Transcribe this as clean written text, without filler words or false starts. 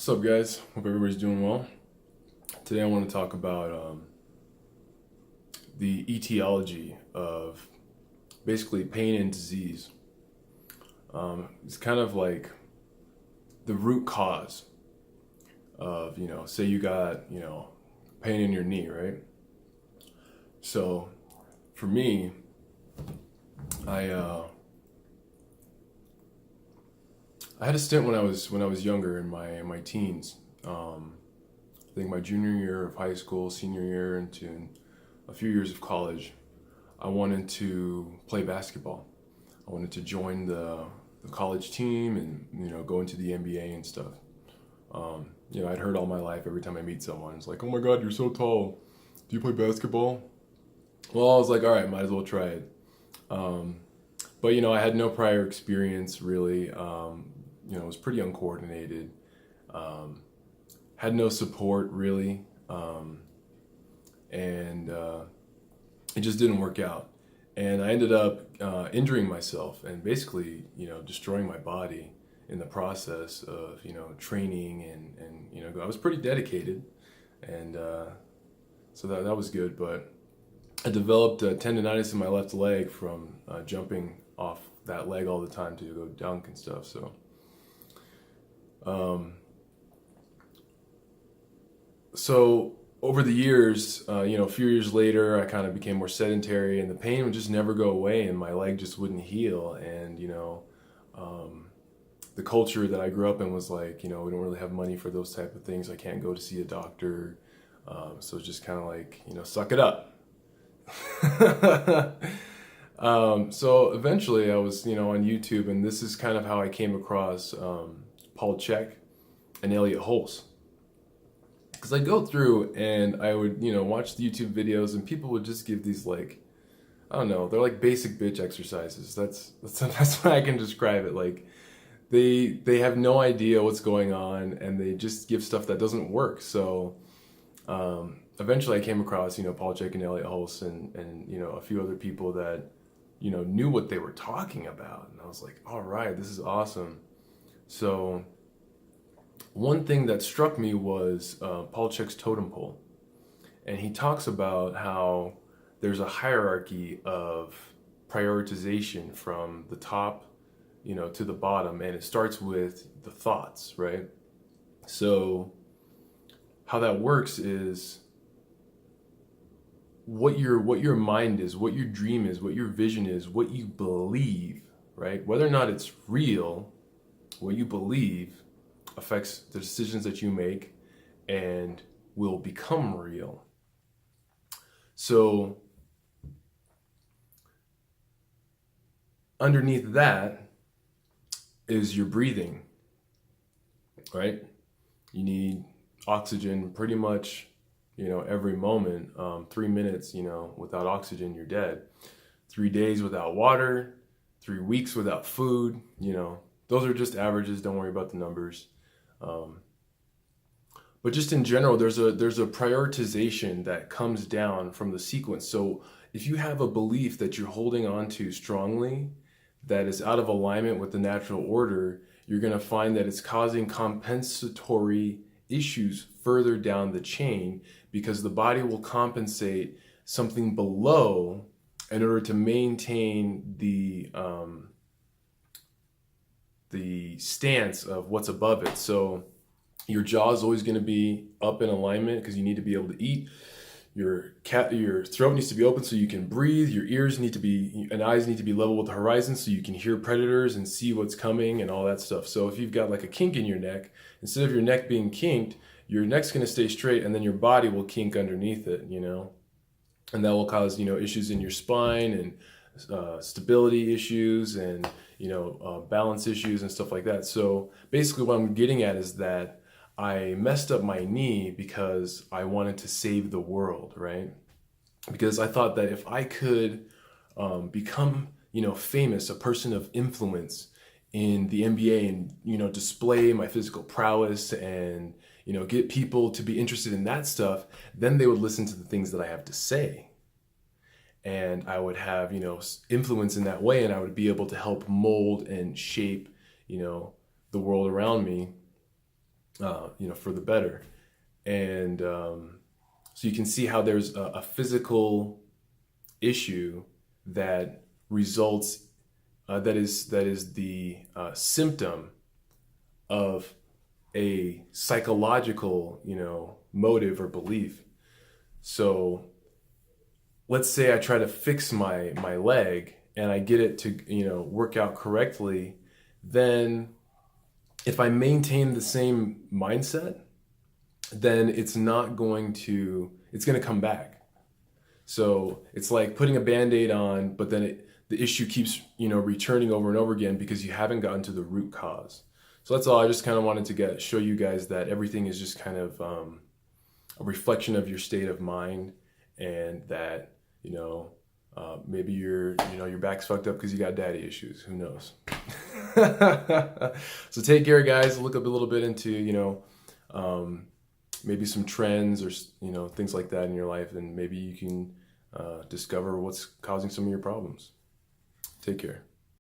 What's up, guys? Hope everybody's doing well. Today I want to talk about the etiology of basically pain and disease. It's kind of like the root cause of, say you got, pain in your knee, right? So for me, I uh, I had a stint when I was younger in my teens. I think my junior year of high school, senior year, into a few years of college, I wanted to play basketball. I wanted to join the college team and go into the NBA and stuff. I'd heard all my life every time I meet someone, it's like, "Oh my God, you're so tall. Do you play basketball?" Well, I was like, "All right, might as well try it." Um, but I had no prior experience really. It was pretty uncoordinated. Um, had no support really, and it just didn't work out. And I ended up injuring myself and basically, destroying my body in the process of, training and I was pretty dedicated, and so that was good. But I developed tendonitis in my left leg from jumping off that leg all the time to go dunk and stuff. Um, so over the years, a few years later, I kind of became more sedentary, and the pain would just never go away, and my leg just wouldn't heal. And um, the culture that I grew up in was like, we don't really have money for those type of things. I can't go to see a doctor, so it's just kind of like, suck it up. So eventually, I was, on YouTube, and this is kind of how I came across Paul Chek and Elliot Hulse. Because I go through and I would, watch the YouTube videos, and people would just give these like, I don't know, they're like basic bitch exercises. That's how I can describe it. Like they have no idea what's going on, and they just give stuff that doesn't work. So eventually, I came across, Paul Chek and Elliot Hulse, and a few other people that knew what they were talking about, and I was like, all right, this is awesome. So one thing that struck me was Paul Chek's totem pole. And he talks about how there's a hierarchy of prioritization from the top, to the bottom, and it starts with the thoughts, right? So how that works is what your mind is, what your dream is, what your vision is, what you believe, right? Whether or not it's real, what you believe affects the decisions that you make and will become real. So underneath that is your breathing, right? You need oxygen pretty much, every moment. 3 minutes, without oxygen, you're dead. 3 days without water, 3 weeks without food, those are just averages. Don't worry about the numbers. Um, but just in general, there's a prioritization that comes down from the sequence. So if you have a belief that you're holding on to strongly, that is out of alignment with the natural order, you're going to find that it's causing compensatory issues further down the chain, because the body will compensate something below in order to maintain the stance of what's above it. So your jaw is always going to be up in alignment because you need to be able to eat. Your throat needs to be open so you can breathe. Your ears need to be and eyes need to be level with the horizon so you can hear predators and see what's coming and all that stuff. So if you've got like a kink in your neck, instead of your neck being kinked, your neck's going to stay straight, and then your body will kink underneath it, and that will cause issues in your spine and stability issues and balance issues and stuff like that. So basically, what I'm getting at is that I messed up my knee because I wanted to save the world, right? Because I thought that if I could become, famous, a person of influence in the NBA, and, display my physical prowess and, get people to be interested in that stuff, then they would listen to the things that I have to say. And I would have, influence in that way, and I would be able to help mold and shape, the world around me for the better. And so you can see how there's a physical issue that results, that is the symptom of a psychological, motive or belief. So let's say I try to fix my leg and I get it to, work out correctly, then if I maintain the same mindset, then it's going to come back. So it's like putting a Band-Aid on, but then the issue keeps, returning over and over again because you haven't gotten to the root cause. So that's all. I just kind of wanted to show you guys that everything is just kind of a reflection of your state of mind, and that, maybe your back's fucked up because you got daddy issues. Who knows? So take care, guys. Look up a little bit into, maybe some trends or, things like that in your life, and maybe you can discover what's causing some of your problems. Take care.